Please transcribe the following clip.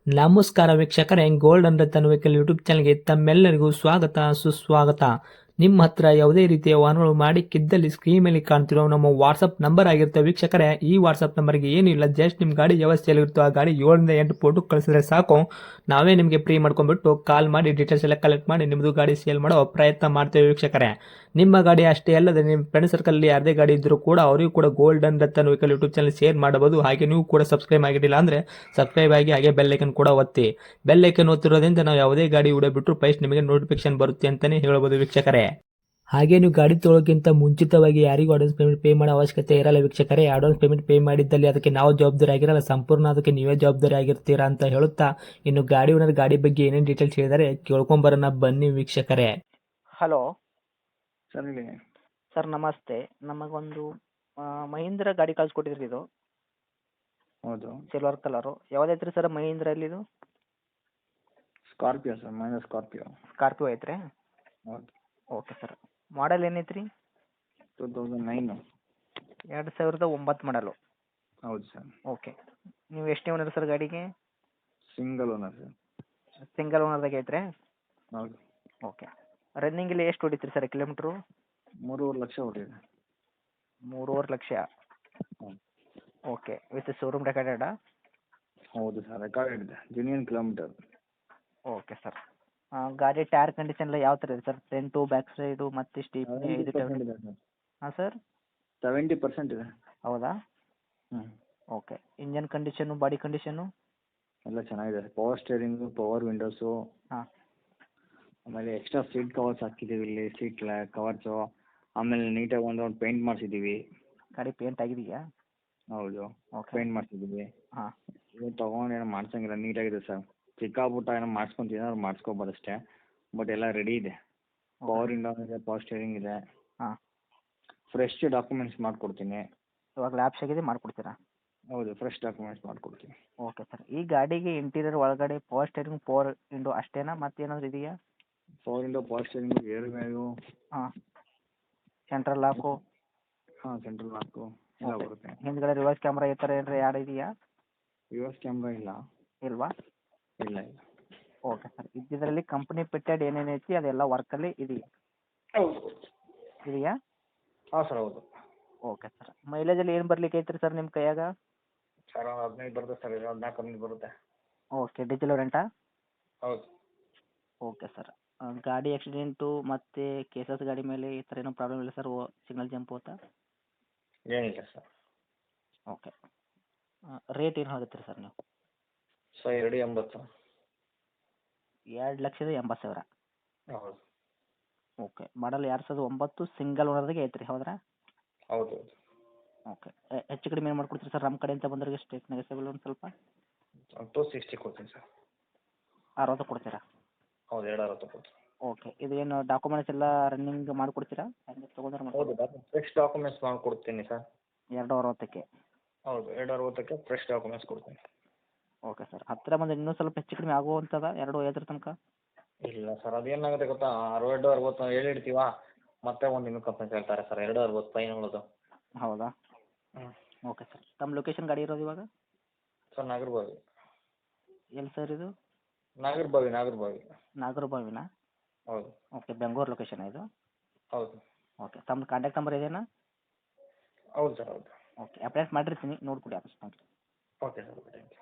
ನಮಸ್ಕಾರ ವೀಕ್ಷಕರೇ, gold and Ratan vehicle YouTube ಚಾನಲ್ಗೆ ತಮ್ಮೆಲ್ಲರಿಗೂ ಸ್ವಾಗತ ಸುಸ್ವಾಗತ. ನಿಮ್ಮ ಹತ್ರ ಯಾವುದೇ ರೀತಿಯ ವಾಹನಗಳು ಮಾಡಿಕ್ಕಿದ್ದಲ್ಲಿ ಸ್ಕ್ರೀನ್ ಮೇಲೆ ಕಾಣ್ತಿರೋ ನಮ್ಮ ವಾಟ್ಸಪ್ ನಂಬರ್ ಆಗಿರುತ್ತೆ ವೀಕ್ಷಕರೇ. ಈ ವಾಟ್ಸಪ್ ನಂಬರ್ಗೆ ಏನಿಲ್ಲ, ಜಸ್ಟ್ ನಿಮ್ಮ ಗಾಡಿ ವ್ಯವಸ್ಥೆಯಲ್ಲಿರುತ್ತೋ ಆ ಗಾಡಿ 7 ರಿಂದ 8 ಫೋಟೋ ಕಳಿಸಿದ್ರೆ ಸಾಕು, ನಾವೇ ನಿಮಗೆ ಫ್ರೀ ಮಾಡ್ಕೊಂಡ್ಬಿಟ್ಟು ಕಾಲ್ ಮಾಡಿ ಡೀಟೇಲ್ಸ್ ಎಲ್ಲ ಕಲೆಕ್ಟ್ ಮಾಡಿ ನಿಮ್ಮದು ಗಾಡಿ ಸೇಲ್ ಮಾಡೋ ಪ್ರಯತ್ನ ಮಾಡ್ತೇವೆ ವೀಕ್ಷಕರೇ. ನಿಮ್ಮ ಗಾಡಿ ಅಷ್ಟೇ ಅಲ್ಲದೆ ನಿಮ್ಮ ಫ್ರೆಂಡ್ ಸರ್ಕಲ್ ಯಾರದೇ ಗಾಡಿ ಇದ್ದರೂ ಕೂಡ ಅವರಿಗೂ ಕೂಡ gold and Ratan vehicle YouTube channel share ಮಾಡಬಹುದು. ಹಾಗೆ ನೀವು ಕೂಡ ಸಬ್ಸ್ಕ್ರೈಬ್ ಆಗಿರಲಿಲ್ಲ ಅಂದರೆ ಸಬ್ಸ್ಕ್ರೈಬ್ ಆಗಿ ಹಾಗೆ ಬೆಲ್ ಐಕನ್ ಕೂಡ ಒತ್ತಿ. ಬೆಲ್ ಐಕನ್ ಒತ್ತಿರೋದ್ರಿಂದ ನಾವು ಯಾವುದೇ ಗಾಡಿ ವಿಡಿಯೋ ಬಿಟ್ಟರು ಫಸ್ಟ್ ನಿಮಗೆ ನೋಟಿಫಿಕೇಶನ್ ಬರುತ್ತೆ ಅಂತಾನೆ ಹೇಳ್ಬೋದು ವೀಕ್ಷಕರೇ. ಹಾಗೆ ನೀವು ಗಾಡಿ ತೊಳೋಕ್ಕಿಂತ ಮುಂಚಿತವಾಗಿ ಯಾರಿಗೂ ಅಡ್ವಾನ್ಸ್ ಪೇಮೆಂಟ್ ಪೇ ಮಾಡೋ ಅವಶ್ಯಕತೆ ಇರಲ್ಲ ವೀಕ್ಷಕರೇ. ಅಡ್ವಾನ್ಸ್ ಪೇಮೆಂಟ್ ಪೇ ಮಾಡಿದ್ದಲ್ಲಿ ಅದಕ್ಕೆ ನಾವು ಜವಾಬ್ದಾರಿ ಆಗಿರಲ್ಲ, ಸಂಪೂರ್ಣ ಅದಕ್ಕೆ ನೀವೇ ಜವಾಬ್ದಾರಿ ಆಗಿರ್ತೀರಾ ಅಂತ ಹೇಳುತ್ತಾ, ಇನ್ನು ಗಾಡಿ ಓನರ್ ಗಾಡಿ ಬಗ್ಗೆ ಏನೇನು ಡೀಟೇಲ್ಸ್ ಹೇಳಿದರೆ ಕೇಳ್ಕೊಂಬರೋಣ ಬನ್ನಿ ವೀಕ್ಷಕರೇ. ಹಲೋ ಸರ್ ಹೇಳಿ. ಸರ್ ನಮಸ್ತೆ. ನಮಗೊಂದು ಮಹೀಂದ್ರ ಗಾಡಿ ಕಳಿಸ್ಕೊಟ್ಟಿದ್ರಿ, ಇದು ಹೌದು, ಸಿಲ್ವರ್ ಕಲರು. ಯಾವುದೈತ್ರಿ ಸರ್ ಮಹೀಂದ್ರ ಇದು? Scorpio sir, Mahindra Scorpio. Scorpio ಐತ್ರಿ? ಹೌದು, ಓಕೆ ಸರ್. ಮಾಡಲ್ ಏನೈತ್ರಿ? 2009. 2009 ಮಾಡಲು. ಹೌದು ಸರ್. ಓಕೆ. ನೀವು ಎಷ್ಟೇ ಓನರ್ ಸರ್ ಗಾಡಿಗೆ? Single owner sir. ಸಿಂಗಲ್ ಓನರ್ದಾಗ ಐತ್ರಿ? ಹೌದು. ಓಕೆ. ರನ್ನಿಂಗ್ ಇಲ್ಲಿ ಎಷ್ಟು ಹೊಡಿತೀರಿ ಸರ್ ಕಿಲೋಮೀಟ್ರು? 3.5 ಲಕ್ಷ ಹೊಡಿದೆ. 3.5 ಲಕ್ಷ. ಹೌದು. ಓಕೆ. ವಿತ್ ಶೋರೂಮ್ ರೆಕಾರ್ಡೆಡಾ? ಹೌದು ಸರ್, ರೆಕಾರ್ಡ್ ಇದೆ, ಜೆನ್ಯೂನ್ ಕಿಲೋಮೀಟರ್. Okay sir. ಗಾಡಿ ಟೈರ್ ಕಂಡೀಷನ್ ಎಲ್ಲ ಯಾವ ಥರ ಇದೆ ಸರ್? ಫ್ರಂಟು ಬ್ಯಾಕ್ ಸೈಡು ಮತ್ತು ಸ್ಟೀಪ್ನಿ 70% ಇದೆ ಸರ್. ಹಾಂ ಸರ್? 70% ಇದೆ. ಹೌದಾ? ಹ್ಞೂ, okay. Engine condition, body condition? ಎಲ್ಲ ಚೆನ್ನಾಗಿದೆ. ಪವರ್ ಸ್ಟೇರಿಂಗು, ಪವರ್ ವಿಂಡೋಸು, ಹಾಂ. ಆಮೇಲೆ ಎಕ್ಸ್ಟ್ರಾ ಸೀಟ್ ಕವರ್ಸ್ ಹಾಕಿದ್ದೀವಿ ಇಲ್ಲಿ, ಸೀಟ್ ಕವರ್ಸು. ಆಮೇಲೆ ನೀಟಾಗಿ ಒಂದು ಪೇಂಟ್ ಮಾಡಿಸಿದ್ದೀವಿ. ಗಾಡಿ ಪೇಂಟ್ ಆಗಿದೆಯಾ? ಹೌದು, ಓಕೆ. ಪೇಂಟ್ ಮಾಡಿಸಿದ್ದೀವಿ. ಹಾಂ. ಇದು ತೊಗೊಂಡೇನೋ ಮಾಡ್ಸಂಗಿಲ್ಲ, ನೀಟಾಗಿದೆ ಸರ್. ಚಿಕ್ಕ ಏನೋ ಮಾಡಿಸ್ಕೊಂತೀನಿ, ಅವ್ರು ಮಾಡಿಸ್ಕೋಬೋದು ಅಷ್ಟೇ. ಬಟ್ ಎಲ್ಲ ರೆಡಿ ಇದೆ. ಪವರ್ ವಿಂಡೋ ಇದೆ, ಪವರ್ ಸ್ಟೇರಿಂಗ್ ಇದೆ. ಹಾಂ. ಫ್ರೆಶ್ ಡಾಕ್ಯುಮೆಂಟ್ಸ್ ಮಾಡಿಕೊಡ್ತೀನಿ. ಇವಾಗ ಲ್ಯಾಪ್ಸ್ ಆಗಿದೆ, ಮಾಡಿಕೊಡ್ತೀರಾ? ಹೌದು, ಫ್ರೆಶ್ ಡಾಕ್ಯುಮೆಂಟ್ಸ್ ಮಾಡಿಕೊಡ್ತೀನಿ. Okay sir. ಈ ಗಾಡಿಗೆ ಇಂಟೀರಿಯರ್ ಒಳಗಡೆ ಪವರ್ ಸ್ಟೇರಿಂಗ್, ಪವರ್ ವಿಂಡೋ ಅಷ್ಟೇನಾ, ಮತ್ತೇನಾದರೂ ಇದೆಯಾ? Power window, power steering, air bag. ಹಾಂ. Central lock? ಹಾಂ, ಸೆಂಟ್ರಲ್ ಲಾಕು ಎಲ್ಲ ಬರುತ್ತೆ. ಹಿಂದ್ಗಡೆ ರಿವರ್ಸ್ ಕ್ಯಾಮ್ರಾ ಈ ಥರ ಏನಾರ ಯಾಡ್ ಇದೆಯಾ? ರಿವರ್ಸ್ ಕ್ಯಾಮ್ರಾ ಇಲ್ಲ. ಇಲ್ವಾ? ಇಲ್ಲ ಇಲ್ಲ. Okay sir. ಇದರಲ್ಲಿ ಕಂಪ್ನಿ ಫಿಟ್ಟೆಡ್ ಏನೇನೈತಿ ಅದೆಲ್ಲ ವರ್ಕಲ್ಲಿ ಇದೆಯಾ? ಹೌದು. ಇದೆಯಾ? ಹಾಂ ಸರ್, ಹೌದು. Okay sir. ಮೈಲೇಜಲ್ಲಿ ಏನು ಬರ್ಲಿಕ್ಕೆ ಐತ್ರಿ ಸರ್ ನಿಮ್ಮ ಕೈಯಾಗ? ಸರ್, 15 ಬರುತ್ತೆ ಸರ್, 14 15 ಬರುತ್ತೆ. ಓಕೆ. ಡೀಸೆಲ್ ವೇರಿಯಂಟಾ? ಹೌದು. Okay sir. ಗಾಡಿ ಆಕ್ಸಿಡೆಂಟು ಮತ್ತು ಕೇಸಸ್ ಗಾಡಿ ಮೇಲೆ ಈ ಥರ ಏನೂ ಪ್ರಾಬ್ಲಮ್ ಇಲ್ಲ ಸರ್? ಸಿಗ್ನಲ್ ಜಂಪ್ ಹೋತಾ? ಏನಿಲ್ಲ ಸರ್. ಓಕೆ. ರೇಟ್ ಏನು ಹೇಳ್ತೀರಿ ಸರ್ ನೀವು? ಸರ್, 2.80. 2,80,000? ಹೌದು. ಓಕೆ. ಮಾಡಲ್ 2009, ಸಿಂಗಲ್ ಓನರ್ದಾಗೆ ಐತ್ರಿ, ಹೌದ್ರಾ? ಹೌದು ಹೌದು. ಓಕೆ. ಹೆಚ್ಚು ಕಡಿಮೆ ಏನು ಮಾಡ್ಕೊಡ್ತೀರಿ ಸರ್ ನಮ್ಮ ಕಡೆಯಿಂದ ಬಂದವರಿಗೆ? ಸ್ಟೇಟ್ ನೆಗೆಸಬಲ್ ಒಂದು ಸ್ವಲ್ಪ 260 ಕೊಡ್ತೀನಿ ಸರ್. 60 ಕೊಡ್ತೀರಾ? ಹೌದು, 260 ಕೊಡ್ತೀನಿ. ಓಕೆ. ಇದೇನು ಡಾಕ್ಯುಮೆಂಟ್ಸ್ ಎಲ್ಲ ರನ್ನಿಂಗ್ ಮಾಡಿಕೊಡ್ತೀರಾ? ಹಂಗೆ ತೊಗೊಂಡ್ರೆ ಹೌದು, ಫ್ರೆಶ್ ಡಾಕ್ಯುಮೆಂಟ್ಸ್ ಮಾಡಿಕೊಡ್ತೀನಿ ಸರ್. 260ಕ್ಕೆ? ಹೌದು, 260ಕ್ಕೆ ಫ್ರೆಶ್ ಡಾಕ್ಯುಮೆಂಟ್ಸ್ ಕೊಡ್ತೀನಿ. Okay sir. ಹತ್ತಿರ ಬಂದು ಇನ್ನೂ ಸ್ವಲ್ಪ ಹೆಚ್ಚು ಕಡಿಮೆ ಆಗುವಂಥದ್ದು 250 ತನಕ? ಇಲ್ಲ ಸರ್, ಅದೇನಾಗುತ್ತೆ ಗೊತ್ತಾ, 60 60 ಹೇಳಿರ್ತೀವ, ಮತ್ತೆ ಒಂದು ಇನ್ನೂ ಕಮ್ಮಿ ಹೇಳ್ತಾರೆ ಸರ್. 260 ಫೈನಲ್. ಹೌದಾ? ಹ್ಞೂ. Okay sir. ತಮ್ಮ ಲೊಕೇಶನ್ ಗಾಡಿ ಇರೋದು ಇವಾಗ? ಸರ್, ನಾಗರಬಾವಿ. ಎಲ್ಲಿ ಸರ್ ಇದು? ನಾಗರಬಾವಿ ನಾಗರಬಾವಿ. ನಾಗರಬಾವಿನಾ? ಹೌದು. ಓಕೆ. ಬೆಂಗಳೂರು ಲೊಕೇಶನ್ ಇದು? ಹೌದು. ಓಕೆ. ತಮ್ಮ ಕಾಂಟ್ಯಾಕ್ಟ್ ನಂಬರ್ ಇದೇನಾ? ಹೌದು ಸರ್, ಹೌದು. ಓಕೆ. ಅಪ್ಡೇಟ್ ಮಾಡಿರ್ತೀನಿ, ನೋಡ್ಕೊಡಿ ಆದಷ್ಟು. Thank you. Okay sir, thank you.